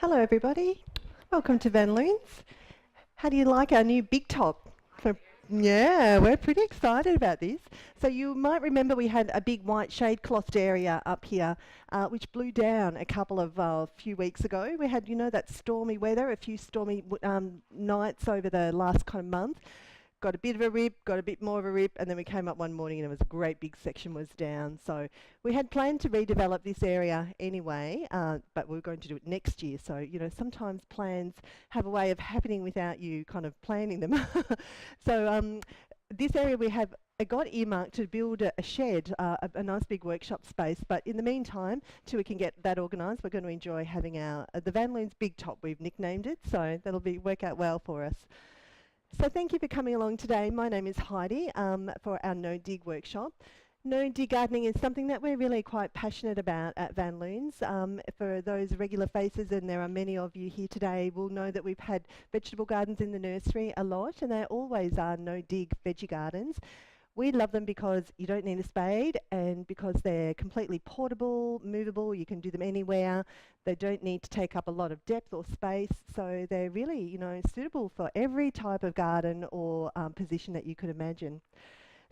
Hello everybody, welcome to Van Loon's. How do you like our new big top? Yeah, we're pretty excited about this. So you might remember we had a big white shade clothed area up here, which blew down a couple of few weeks ago. We had, that stormy weather, a few stormy nights over the last kind of month. Got a bit of a rip, got a bit more of a rip, and then we came up one morning and it was a great big section was down. So we had planned to redevelop this area anyway, but we were going to do it next year. So, sometimes plans have a way of happening without you kind of planning them. So this area we have got earmarked to build a shed, a nice big workshop space. But in the meantime, till we can get that organised, we're going to enjoy having the Van Loon's Big Top, we've nicknamed it. So that'll work out well for us. So thank you for coming along today. My name is Heidi for our No Dig workshop. No Dig gardening is something that we're really quite passionate about at Van Loon's. For those regular faces, and there are many of you here today, will know that we've had vegetable gardens in the nursery a lot, and they always are No Dig veggie gardens. We love them because you don't need a spade and because they're completely portable, movable, you can do them anywhere. They don't need to take up a lot of depth or space, so they're really, suitable for every type of garden or position that you could imagine.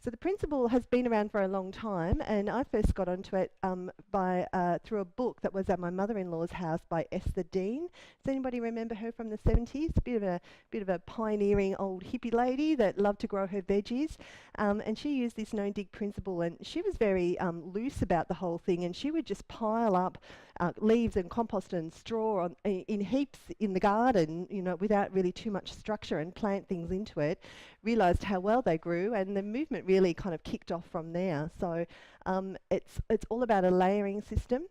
So the principle has been around for a long time, and I first got onto it through a book that was at my mother-in-law's house by Esther Dean. Does anybody remember her from the 70s? A bit of a pioneering old hippie lady that loved to grow her veggies, and she used this no dig principle, and she was very loose about the whole thing, and she would just pile up leaves and compost and straw in heaps in the garden, without really too much structure, and plant things into it. Realised how well they grew, and the movement really kind of kicked off from there. So it's all about a layering system.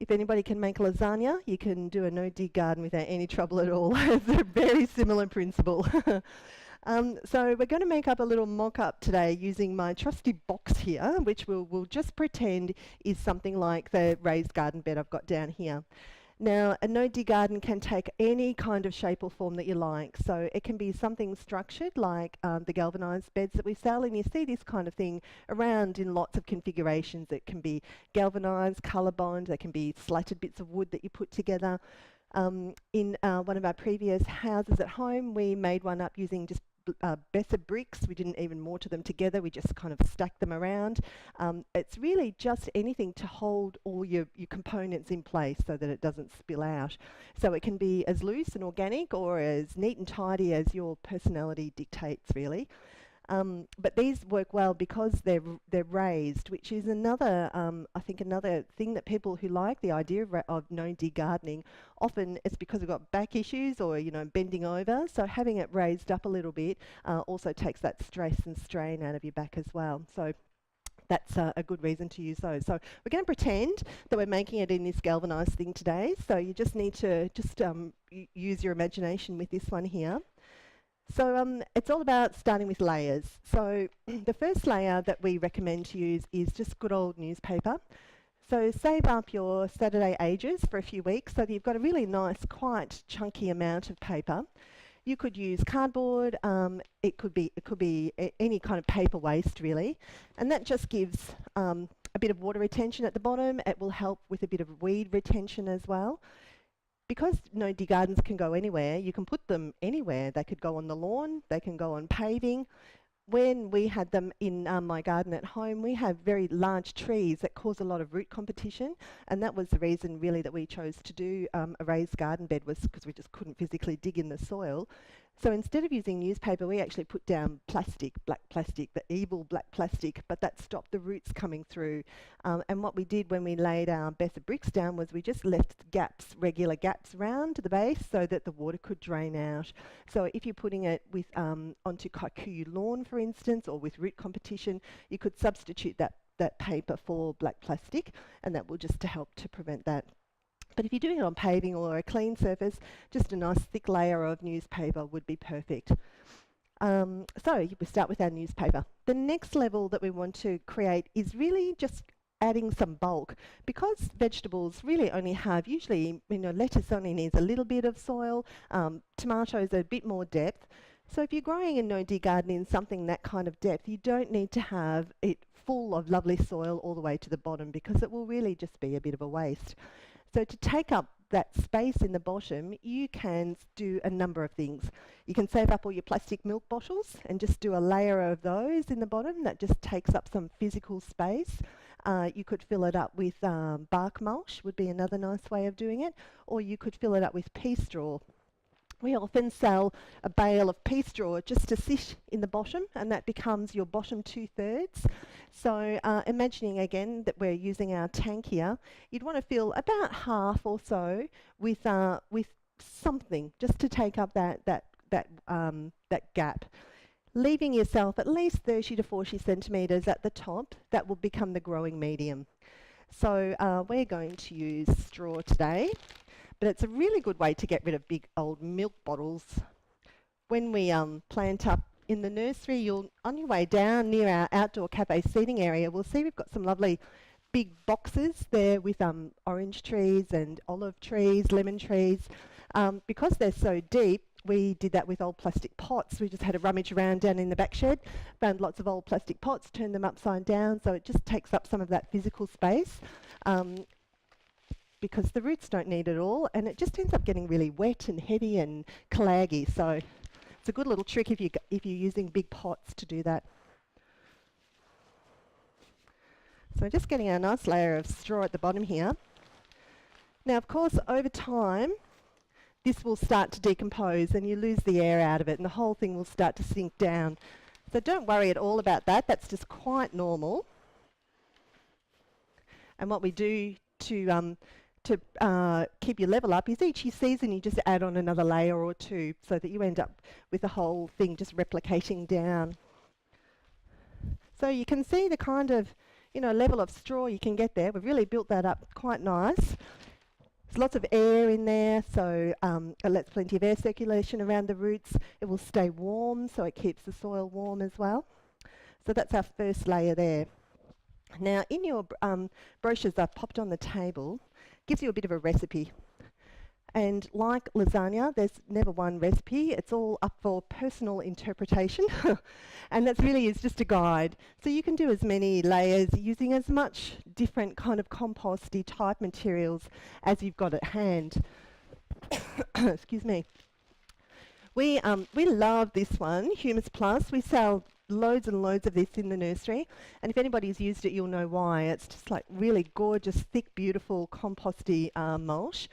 If anybody can make lasagna, you can do a no-dig garden without any trouble at all. It's a very similar principle. So we're going to make up a little mock-up today using my trusty box here, which we'll just pretend is something like the raised garden bed I've got down here. Now, a no-dig garden can take any kind of shape or form that you like. So it can be something structured like the galvanised beds that we sell, and you see this kind of thing around in lots of configurations. It can be galvanised, colour bond, they can be slatted bits of wood that you put together. In one of our previous houses at home, we made one up using just better bricks. We didn't even mortar them together, we just kind of stacked them around. It's really just anything to hold all your components in place so that it doesn't spill out. So it can be as loose and organic or as neat and tidy as your personality dictates, really. But these work well because they're raised, which is another, I think another thing that people who like the idea of no-dig gardening, often it's because they've got back issues or, bending over. So having it raised up a little bit also takes that stress and strain out of your back as well. So that's a good reason to use those. So we're going to pretend that we're making it in this galvanised thing today. So you just need to use your imagination with this one here. So it's all about starting with layers. So the first layer that we recommend to use is just good old newspaper. So save up your Saturday ages for a few weeks so that you've got a really nice, quite chunky amount of paper. You could use cardboard, it could be any kind of paper waste really, and that just gives a bit of water retention at the bottom. It will help with a bit of weed retention as well. Because no-dig gardens can go anywhere, you can put them anywhere. They could go on the lawn, they can go on paving. When we had them in my garden at home, we have very large trees that cause a lot of root competition, and that was the reason really that we chose to do a raised garden bed, was because we just couldn't physically dig in the soil. So instead of using newspaper, we actually put down plastic, black plastic, the evil black plastic, but that stopped the roots coming through. And what we did when we laid our better bricks down was we just left gaps, regular gaps round the base so that the water could drain out. So if you're putting it with onto kikuyu lawn, for instance, or with root competition, you could substitute that paper for black plastic, and that will just to help to prevent that. But if you're doing it on paving or a clean surface, just a nice thick layer of newspaper would be perfect. So we start with our newspaper. The next level that we want to create is really just adding some bulk. Because vegetables really only have, usually, lettuce only needs a little bit of soil, tomatoes a bit more depth. So if you're growing a no-dig garden in something that kind of depth, you don't need to have it full of lovely soil all the way to the bottom because it will really just be a bit of a waste. So to take up that space in the bottom, you can do a number of things. You can save up all your plastic milk bottles and just do a layer of those in the bottom that just takes up some physical space. You could fill it up with bark mulch, would be another nice way of doing it, or you could fill it up with pea straw. We often sell a bale of pea straw just to sit in the bottom, and that becomes your bottom 2/3. So imagining again that we're using our tank here, you'd want to fill about half or so with something just to take up that gap, leaving yourself at least 30 to 40 centimetres at the top. That will become the growing medium. So we're going to use straw today. But it's a really good way to get rid of big old milk bottles. When we plant up in the nursery, on your way down near our outdoor cafe seating area, we'll see we've got some lovely big boxes there with orange trees and olive trees, lemon trees. Because they're so deep, we did that with old plastic pots. We just had a rummage around down in the back shed, found lots of old plastic pots, turned them upside down, so it just takes up some of that physical space. Because the roots don't need it all, and it just ends up getting really wet and heavy and claggy. So it's a good little trick if you're using big pots to do that. So we're just getting a nice layer of straw at the bottom here. Now, of course, over time, this will start to decompose and you lose the air out of it, and the whole thing will start to sink down. So don't worry at all about that. That's just quite normal. And what we do to keep your level up is each season you just add on another layer or two so that you end up with the whole thing just replicating down. So you can see the kind of level of straw you can get there. We've really built that up quite nice. There's lots of air in there, so it lets plenty of air circulation around the roots. It will stay warm, so it keeps the soil warm as well. So that's our first layer there. Now in your brochures I've popped on the table, gives you a bit of a recipe. And like lasagna, there's never one recipe. It's all up for personal interpretation. And that really is just a guide. So you can do as many layers using as much different kind of composty type materials as you've got at hand. Excuse me. We love this one, Humus Plus. We sell loads and loads of this in the nursery, and if anybody's used it, you'll know why. It's just like really gorgeous, thick, beautiful, composty mulch.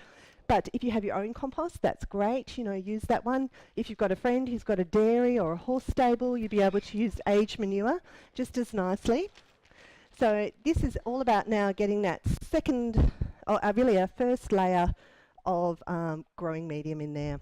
But if you have your own compost, that's great. Use that one. If you've got a friend who's got a dairy or a horse stable, you'll be able to use aged manure just as nicely. So this is all about now getting that second, or really our first layer of growing medium in there.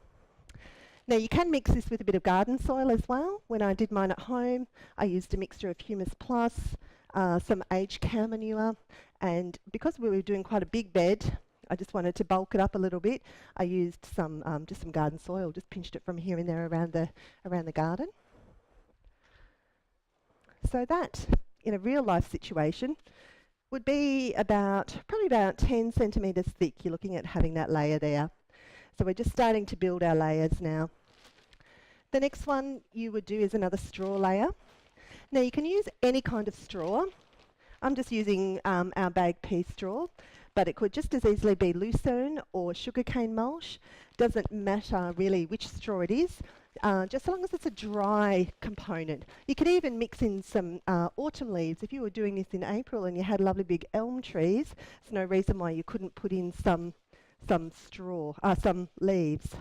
Now you can mix this with a bit of garden soil as well. When I did mine at home, I used a mixture of Humus Plus, some aged cow manure, and because we were doing quite a big bed, I just wanted to bulk it up a little bit. I used some just some garden soil, just pinched it from here and there around the garden. So that, in a real life situation, would be probably about 10 centimetres thick. You're looking at having that layer there. So we're just starting to build our layers now. The next one you would do is another straw layer. Now you can use any kind of straw. I'm just using our bag pea straw, but it could just as easily be lucerne or sugarcane mulch. Doesn't matter really which straw it is, just as long as it's a dry component. You could even mix in some autumn leaves. If you were doing this in April and you had lovely big elm trees, there's no reason why you couldn't put in some leaves.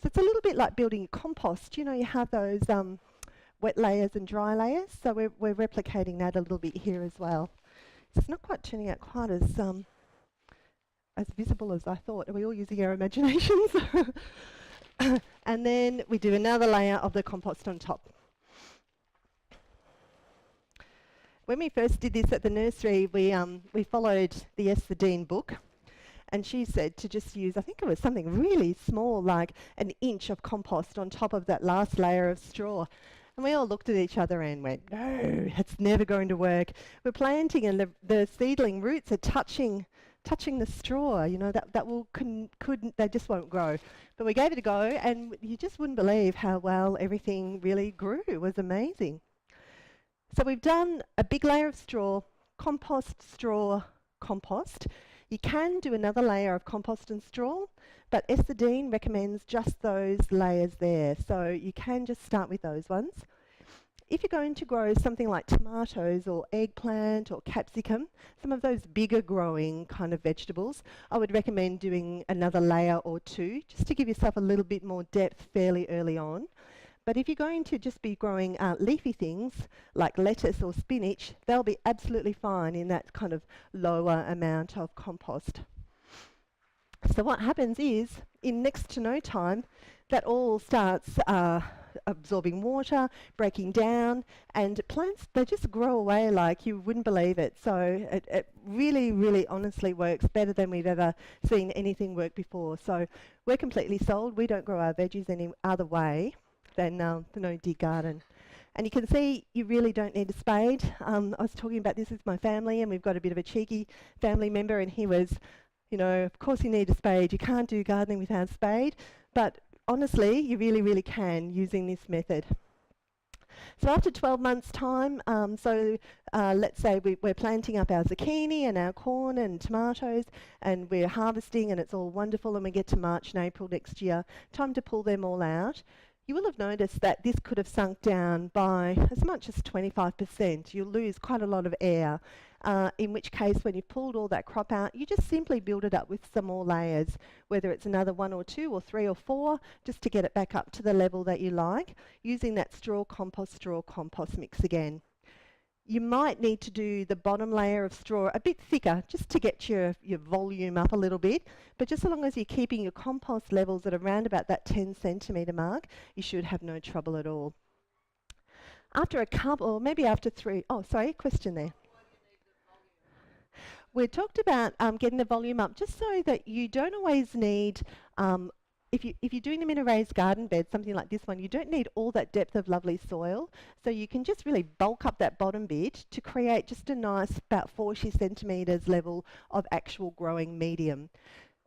So it's a little bit like building compost. You have those wet layers and dry layers, so we're replicating that a little bit here as well. So it's not quite turning out quite as visible as I thought. Are we all using our imaginations? And then we do another layer of the compost on top. When we first did this at the nursery, we followed the Esther Dean book. And she said to just use, I think it was something really small, like an inch of compost on top of that last layer of straw. And we all looked at each other and went, no, it's never going to work. We're planting and the seedling roots are touching the straw, they just won't grow. But we gave it a go, and you just wouldn't believe how well everything really grew. It was amazing. So we've done a big layer of straw, compost, straw, compost. You can do another layer of compost and straw, but Esther Dean recommends just those layers there. So you can just start with those ones. If you're going to grow something like tomatoes or eggplant or capsicum, some of those bigger growing kind of vegetables, I would recommend doing another layer or two just to give yourself a little bit more depth fairly early on. But if you're going to just be growing leafy things like lettuce or spinach, they'll be absolutely fine in that kind of lower amount of compost. So what happens is, in next to no time, that all starts absorbing water, breaking down, and plants, they just grow away like you wouldn't believe it. So it really, really honestly works better than we've ever seen anything work before. So we're completely sold. We don't grow our veggies any other way than the no-dig garden. And you can see you really don't need a spade. I was talking about this with my family, and we've got a bit of a cheeky family member, and he was, you know, of course you need a spade. You can't do gardening without a spade. But honestly, you really, really can using this method. So after 12 months' time, let's say we're planting up our zucchini and our corn and tomatoes, and we're harvesting, and it's all wonderful, and we get to March and April next year, time to pull them all out. You will have noticed that this could have sunk down by as much as 25%. You'll lose quite a lot of air, in which case when you've pulled all that crop out, you just simply build it up with some more layers, whether it's another 1 or 2 or 3 or 4, just to get it back up to the level that you like, using that straw compost mix again. You might need to do the bottom layer of straw a bit thicker just to get your volume up a little bit, but just so long as you're keeping your compost levels at around about that 10 centimetre mark, you should have no trouble at all. After a couple, or maybe after 3, oh sorry, question there. We talked about getting the volume up just so that you don't always need, if you're doing them in a raised garden bed, something like this one, you don't need all that depth of lovely soil. So you can just really bulk up that bottom bit to create just a nice about 40 centimetres level of actual growing medium.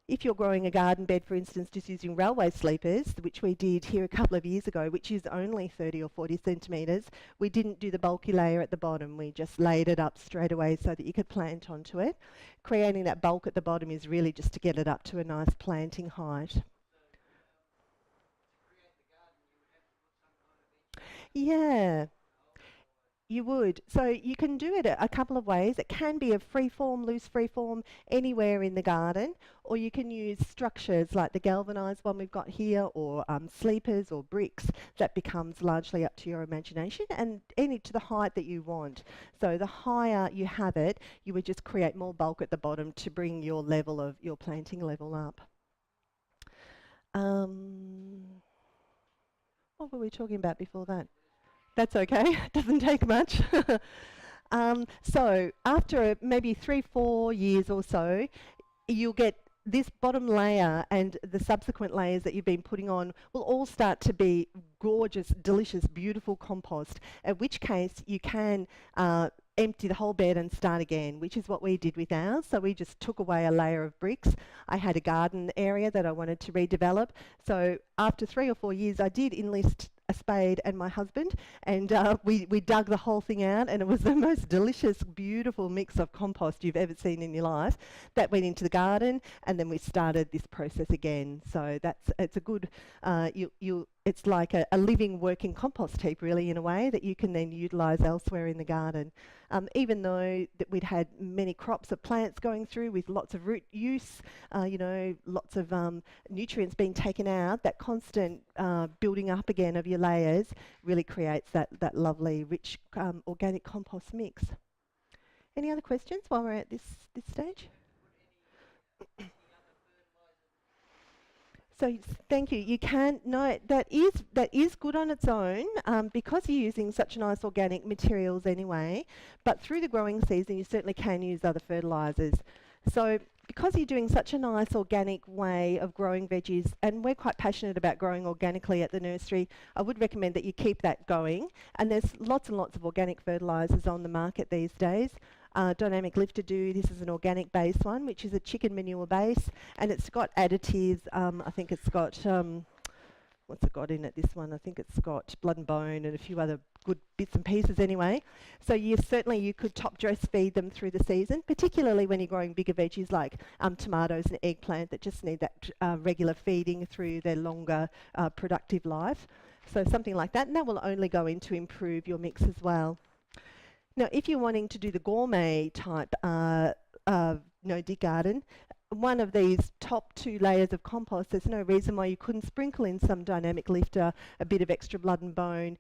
If you're growing a garden bed, for instance, just using railway sleepers, which we did here a couple of years ago, which is only 30 or 40 centimetres, we didn't do the bulky layer at the bottom. We just laid it up straight away so that you could plant onto it. Creating that bulk at the bottom is really just to get it up to a nice planting height. Yeah, you would. So you can do it a couple of ways. It can be a free-form, loose free-form, anywhere in the garden, or you can use structures like the galvanised one we've got here, or sleepers or bricks. That becomes largely up to your imagination, and any to the height that you want. So the higher you have it, you would just create more bulk at the bottom to bring your level of your planting level up. What were we talking about before that? That's okay, doesn't take much. So after maybe 3-4 years or so, you'll get this bottom layer, and the subsequent layers that you've been putting on will all start to be gorgeous, delicious, beautiful compost, at which case you can empty the whole bed and start again, which is what we did with ours. So we just took away a layer of bricks. I had a garden area that I wanted to redevelop. So after 3 or 4 years, I did enlist a spade and my husband, and we dug the whole thing out, and it was the most delicious, beautiful mix of compost you've ever seen in your life. That went into the garden, and then we started this process again. So it's a good, it's like a living, working compost heap, really, in a way, that you can then utilise elsewhere in the garden. Even though that we'd had many crops of plants going through with lots of root use, lots of nutrients being taken out, that constant building up again of your layers really creates that lovely, rich organic compost mix. Any other questions while we're at this stage? So thank you. You can, no, that is good on its own, because you're using such nice organic materials anyway. But through the growing season, you certainly can use other fertilizers. So because you're doing such a nice organic way of growing veggies, and we're quite passionate about growing organically at the nursery, I would recommend that you keep that going. And there's lots and lots of organic fertilizers on the market these days. Dynamic Lifter Do, this is an organic base one, which is a chicken manure base, and it's got additives. I think it's got what's it got in it, this one? I think it's got blood and bone and a few other good bits and pieces anyway. So certainly you could top dress feed them through the season, particularly when you're growing bigger veggies like tomatoes and eggplant that just need that regular feeding through their longer productive life. So something like that, and that will only go in to improve your mix as well. Now, if you're wanting to do the gourmet type no-dig garden, one of these top 2 layers of compost, there's no reason why you couldn't sprinkle in some dynamic lifter, a bit of extra blood and bone.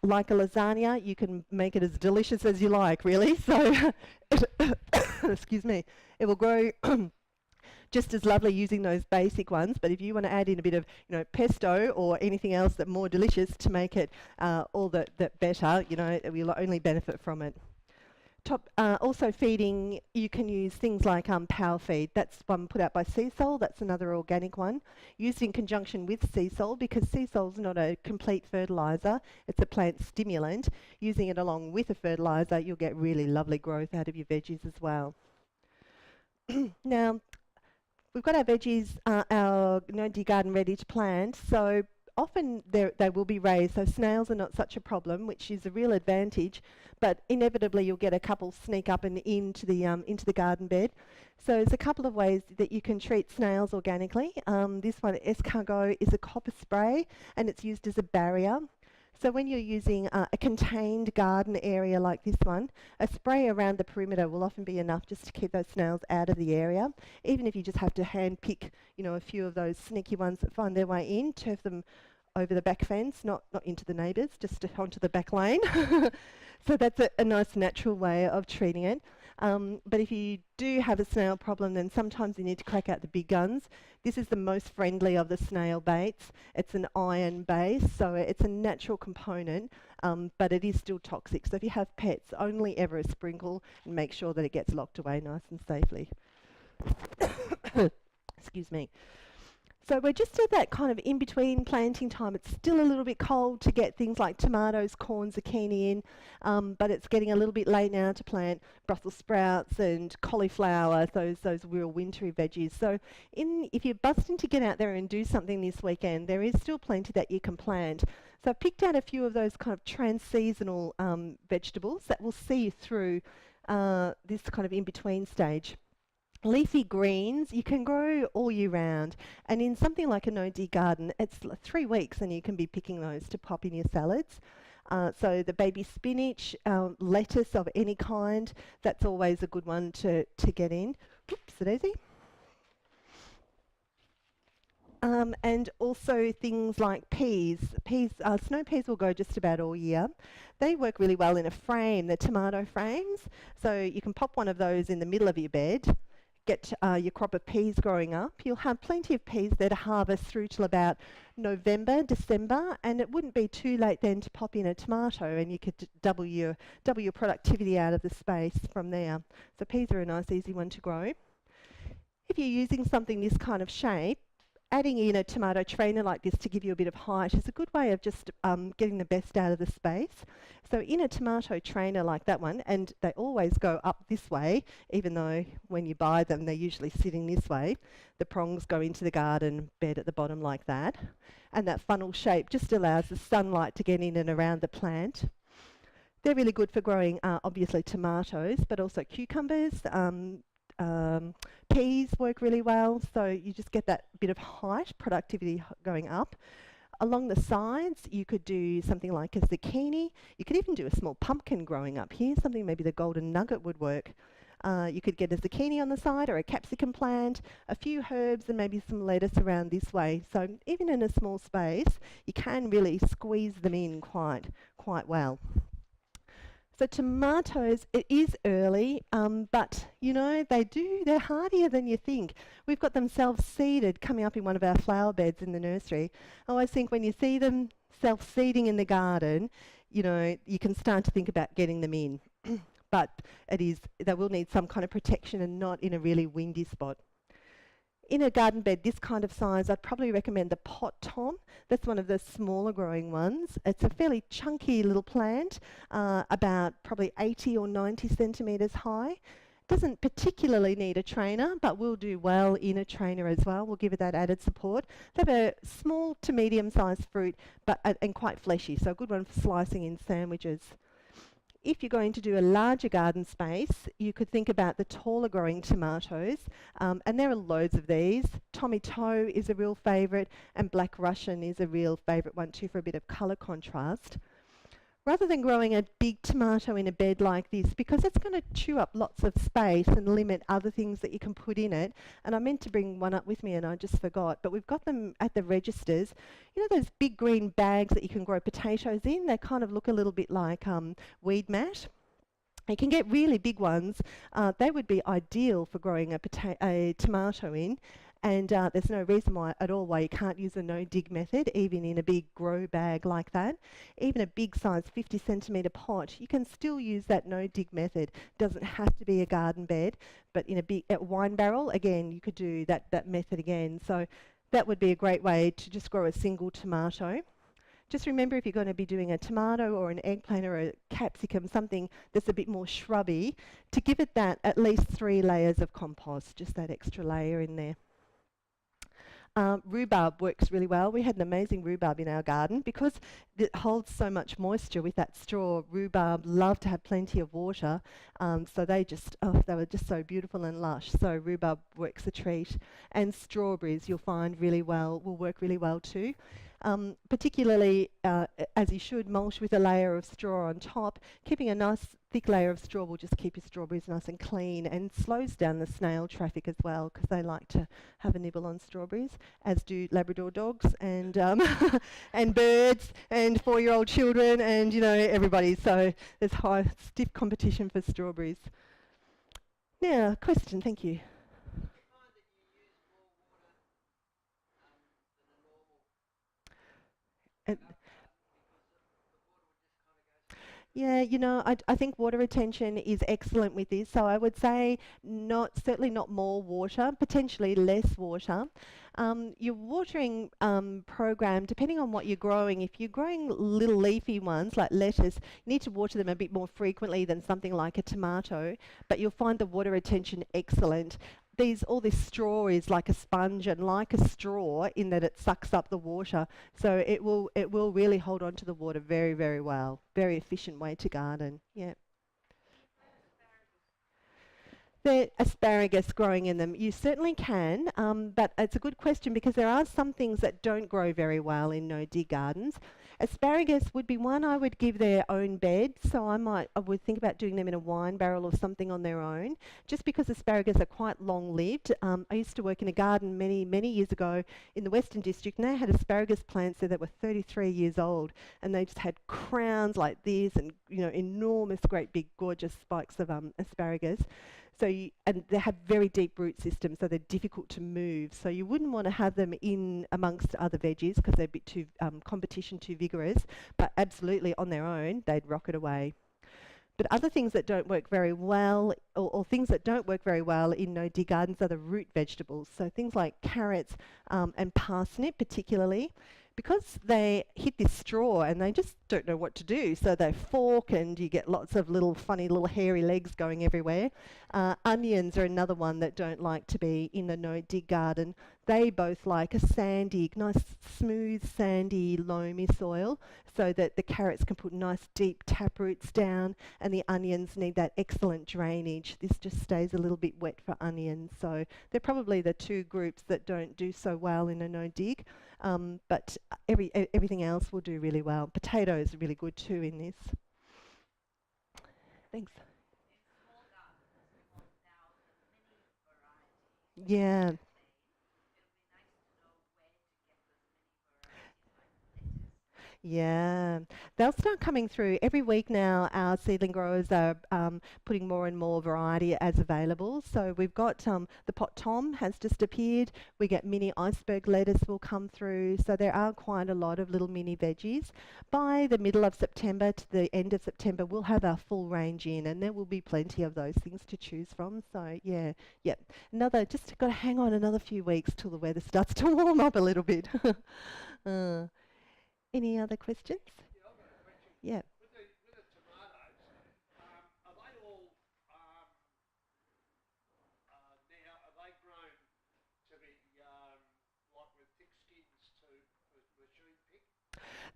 Like a lasagna, you can make it as delicious as you like, really. So, excuse me, it will grow just as lovely using those basic ones. But if you want to add in a bit of, pesto or anything else that's more delicious to make it all that better, we'll only benefit from it. Also feeding, you can use things like power feed. That's one put out by Seasol. That's another organic one. Used in conjunction with Seasol, because Seasol's not a complete fertiliser. It's a plant stimulant. Using it along with a fertiliser, you'll get really lovely growth out of your veggies as well. Now, we've got our veggies, our no-dig garden ready to plant. So often they will be raised, so snails are not such a problem, which is a real advantage, but inevitably you'll get a couple sneak up and into the garden bed. So there's a couple of ways that you can treat snails organically. This one, escargot, is a copper spray, and it's used as a barrier. So when you're using a contained garden area like this one, a spray around the perimeter will often be enough just to keep those snails out of the area. Even if you just have to hand pick, a few of those sneaky ones that find their way in, turf them over the back fence, not into the neighbours, just onto the back lane. So that's a nice natural way of treating it. But if you do have a snail problem, then sometimes you need to crack out the big guns. This is the most friendly of the snail baits. It's an iron base, so it's a natural component, but it is still toxic. So if you have pets, only ever a sprinkle and make sure that it gets locked away nice and safely. Excuse me. So we're just at that kind of in-between planting time. It's still a little bit cold to get things like tomatoes, corn, zucchini in, but it's getting a little bit late now to plant Brussels sprouts and cauliflower, those real wintry veggies. So if you're busting to get out there and do something this weekend, there is still plenty that you can plant. So I've picked out a few of those kind of trans-seasonal vegetables that will see you through this kind of in-between stage. Leafy greens you can grow all year round, and in something like a no-dig garden, it's 3 weeks and you can be picking those to pop in your salads. So the baby spinach, lettuce of any kind, that's always a good one to get in. Oopsie-daisy. And also things like peas. Snow peas will go just about all year. They work really well in a frame, the tomato frames. So you can pop one of those in the middle of your bed, get your crop of peas growing up. You'll have plenty of peas there to harvest through till about November, December, and it wouldn't be too late then to pop in a tomato, and you could double your productivity out of the space from there. So peas are a nice easy one to grow. If you're using something this kind of shape, adding in a tomato trainer like this to give you a bit of height is a good way of just getting the best out of the space. So in a tomato trainer like that one, and they always go up this way, even though when you buy them they're usually sitting this way, the prongs go into the garden bed at the bottom like that, and that funnel shape just allows the sunlight to get in and around the plant. They're really good for growing obviously tomatoes, but also cucumbers. Peas work really well, so you just get that bit of height, productivity going up. Along the sides, you could do something like a zucchini. You could even do a small pumpkin growing up here, something maybe the golden nugget would work. You could get a zucchini on the side or a capsicum plant, a few herbs and maybe some lettuce around this way. So even in a small space, you can really squeeze them in quite well. So tomatoes, it is early, but they're hardier than you think. We've got them self-seeded coming up in one of our flower beds in the nursery. I always think when you see them self-seeding in the garden, you can start to think about getting them in. But they will need some kind of protection and not in a really windy spot. In a garden bed this kind of size, I'd probably recommend the pot tom. That's one of the smaller growing ones. It's a fairly chunky little plant, about probably 80 or 90 centimetres high. Doesn't particularly need a trainer, but will do well in a trainer as well. We'll give it that added support. They have a small to medium-sized fruit, but and quite fleshy, so a good one for slicing in sandwiches. If you're going to do a larger garden space, you could think about the taller growing tomatoes, and there are loads of these. Tommy Toe is a real favourite, and Black Russian is a real favourite one too for a bit of colour contrast. Rather than growing a big tomato in a bed like this, because it's going to chew up lots of space and limit other things that you can put in it, and I meant to bring one up with me and I just forgot, but we've got them at the registers. You know those big green bags that you can grow potatoes in? They kind of look a little bit like weed mat. You can get really big ones. They would be ideal for growing a tomato in. And there's no reason why at all why you can't use a no-dig method, even in a big grow bag like that. Even a big size 50 centimetre pot, you can still use that no-dig method. Doesn't have to be a garden bed, but in a big wine barrel, again, you could do that method again. So that would be a great way to just grow a single tomato. Just remember, if you're going to be doing a tomato or an eggplant or a capsicum, something that's a bit more shrubby, to give it that at least 3 layers of compost, just that extra layer in there. Rhubarb works really well. We had an amazing rhubarb in our garden because it holds so much moisture with that straw. Rhubarb love to have plenty of water, so they were just so beautiful and lush. So rhubarb works a treat, and strawberries you'll find will work really well too. Particularly, as you should, mulch with a layer of straw on top. Keeping a nice thick layer of straw will just keep your strawberries nice and clean and slows down the snail traffic as well, because they like to have a nibble on strawberries, as do Labrador dogs and and birds and 4-year-old children and everybody. So there's high stiff competition for strawberries. Now, question. Thank you. Yeah, I think water retention is excellent with this. So I would say certainly not more water, potentially less water. Your watering program, depending on what you're growing, if you're growing little leafy ones like lettuce, you need to water them a bit more frequently than something like a tomato, but you'll find the water retention excellent. All this straw is like a sponge and like a straw in that it sucks up the water, so it will really hold on to the water very, very well. Very efficient way to garden. Yeah. The asparagus growing in them, you certainly can, but it's a good question because there are some things that don't grow very well in no-dig gardens. Asparagus would be one I would give their own bed, so I would think about doing them in a wine barrel or something on their own, just because asparagus are quite long-lived. I used to work in a garden many, many years ago in the Western District, and they had asparagus plants there that were 33 years old, and they just had crowns like this and enormous, great big, gorgeous spikes of asparagus. And they have very deep root systems, so they're difficult to move. So you wouldn't want to have them in amongst other veggies because they're a bit too competition too vigorous. But absolutely on their own, they'd rocket away. But other things that don't work very well, or things that don't work very well in no-dig gardens, are the root vegetables. So things like carrots and parsnip, particularly. Because they hit this straw and they just don't know what to do, so they fork and you get lots of funny little hairy legs going everywhere. Onions are another one that don't like to be in the no-dig garden. They both like a sandy, nice smooth sandy loamy soil, so that the carrots can put nice deep tap roots down, and the onions need that excellent drainage. This just stays a little bit wet for onions, so they're probably the two groups that don't do so well in a no-dig. But everything else will do really well. Potatoes are really good too in this. Thanks. Yeah. Yeah, they'll start coming through every week now. Our seedling growers are putting more and more variety as available. So we've got the pot tom has just appeared. We get mini iceberg lettuce will come through. So there are quite a lot of little mini veggies. By the middle of September to the end of September, we'll have our full range in, and there will be plenty of those things to choose from. So yeah. Just got to hang on another few weeks till the weather starts to warm up a little bit. uh. Any other questions? Yeah, I've got a question. Yeah. With the tomatoes, are they all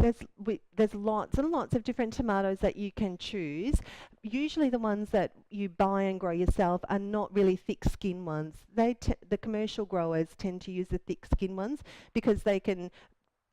There's lots and lots of different tomatoes that you can choose. Usually the ones that you buy and grow yourself are not really thick skin ones. The commercial growers tend to use the thick skin ones because they can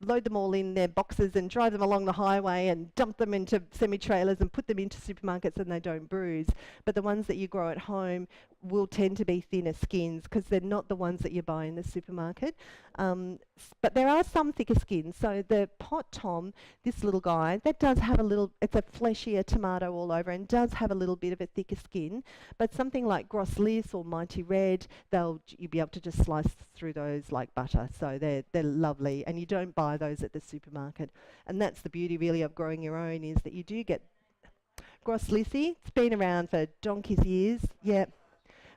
load them all in their boxes and drive them along the highway and dump them into semi-trailers and put them into supermarkets and they don't bruise. But the ones that you grow at home will tend to be thinner skins because they're not the ones that you buy in the supermarket. But there are some thicker skins. So the pot tom, this little guy, that does have it's a fleshier tomato all over and does have a little bit of a thicker skin. But something like Groslis or Mighty Red, you'll be able to just slice through those like butter. So they're lovely, and you don't buy those at the supermarket. And that's the beauty really of growing your own, is that you do get Groslis. It's been around for donkey's years. Yeah.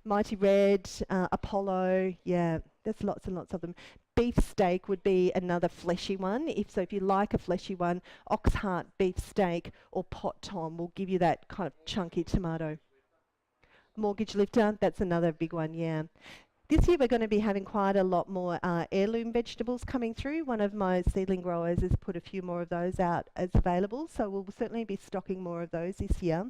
Mighty Red, Apollo, yeah, there's lots and lots of them. Beef steak would be another fleshy one. If you like a fleshy one, ox heart beef steak or pot tom will give you that kind of chunky tomato. Mortgage lifter, that's another big one, yeah. This year we're going to be having quite a lot more heirloom vegetables coming through. One of my seedling growers has put a few more of those out as available, so we'll certainly be stocking more of those this year.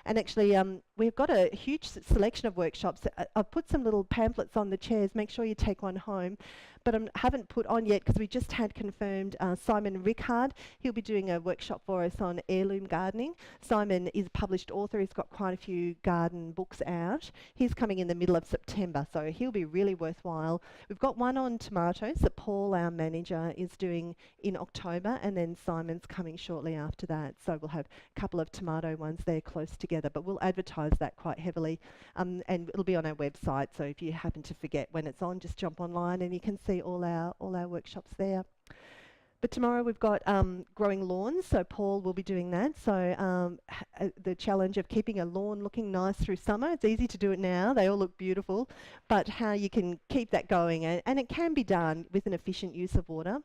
And actually we've got a huge selection of workshops. I've put some little pamphlets on the chairs, make sure you take one home. But I haven't put on yet because we just had confirmed Simon Rickard. He'll be doing a workshop for us on heirloom gardening. Simon is a published author. He's got quite a few garden books out. He's coming in the middle of September, so he'll be really worthwhile. We've got one on tomatoes that Paul, our manager, is doing in October, and then Simon's coming shortly after that. So we'll have a couple of tomato ones there close together, but we'll advertise that quite heavily. And it'll be on our website, so if you happen to forget when it's on, just jump online and you can see all our workshops there. But tomorrow we've got growing lawns, so Paul will be doing that. So the challenge of keeping a lawn looking nice through summer. It's easy to do it now, they all look beautiful, but how you can keep that going, and it can be done with an efficient use of water.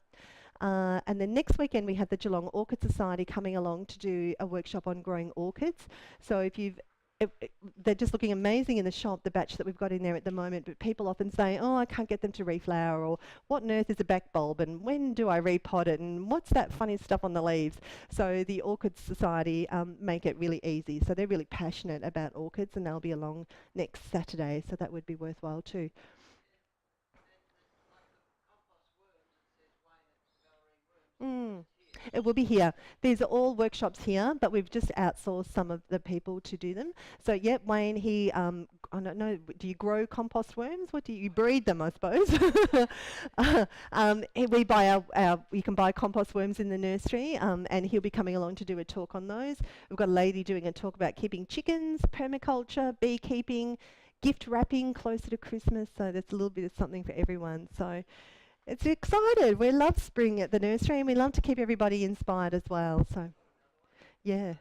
And then next weekend we have the Geelong Orchid Society coming along to do a workshop on growing orchids. So they're just looking amazing in the shop, the batch that we've got in there at the moment, but people often say, oh, I can't get them to reflower, or what on earth is a back bulb, and when do I repot it, and what's that funny stuff on the leaves? So the Orchid Society make it really easy. So they're really passionate about orchids, and they'll be along next Saturday, so that would be worthwhile too. Mm. It will be here. These are all workshops here, but we've just outsourced some of the people to do them. So, yeah, Wayne, I don't know, do you grow compost worms? What do you breed them, I suppose? We buy you can buy compost worms in the nursery, and he'll be coming along to do a talk on those. We've got a lady doing a talk about keeping chickens, permaculture, beekeeping, gift wrapping closer to Christmas. So there's a little bit of something for everyone. So it's excited. We love spring at the nursery, and we love to keep everybody inspired as well. So, yeah.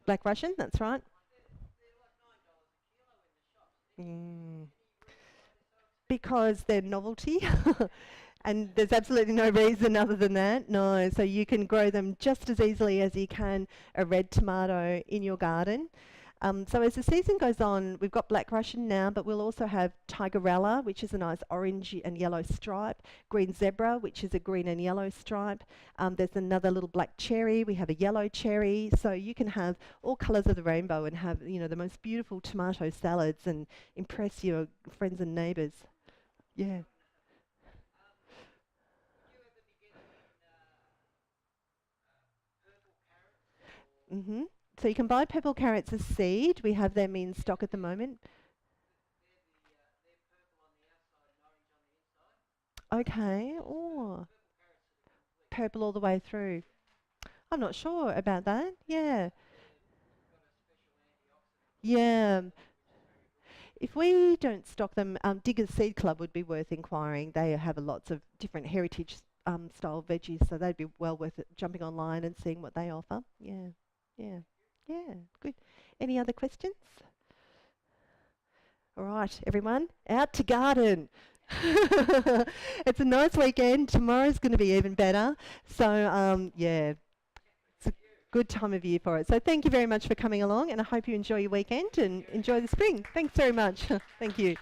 Black Russian, that's right. Mm. Because they're novelty. And there's absolutely no reason other than that. No, so you can grow them just as easily as you can a red tomato in your garden. So as the season goes on, we've got Black Russian now, but we'll also have Tigerella, which is a nice orange and yellow stripe, Green Zebra, which is a green and yellow stripe. There's another little black cherry. We have a yellow cherry. So you can have all colours of the rainbow and have, the most beautiful tomato salads and impress your friends and neighbours. Yeah. Mm-hmm. So you can buy purple carrots as seed. We have them in stock at the moment. Okay. Oh, purple all the way through. I'm not sure about that. Yeah. Yeah. If we don't stock them, Diggers Seed Club would be worth inquiring. They have lots of different heritage style veggies, so they'd be well worth it jumping online and seeing what they offer. Yeah. Yeah. Yeah. Good. Any other questions? All right, everyone, out to garden. It's a nice weekend. Tomorrow's going to be even better. So, yeah, it's a good time of year for it. So thank you very much for coming along, and I hope you enjoy your weekend and enjoy the spring. Thanks very much. Thank you.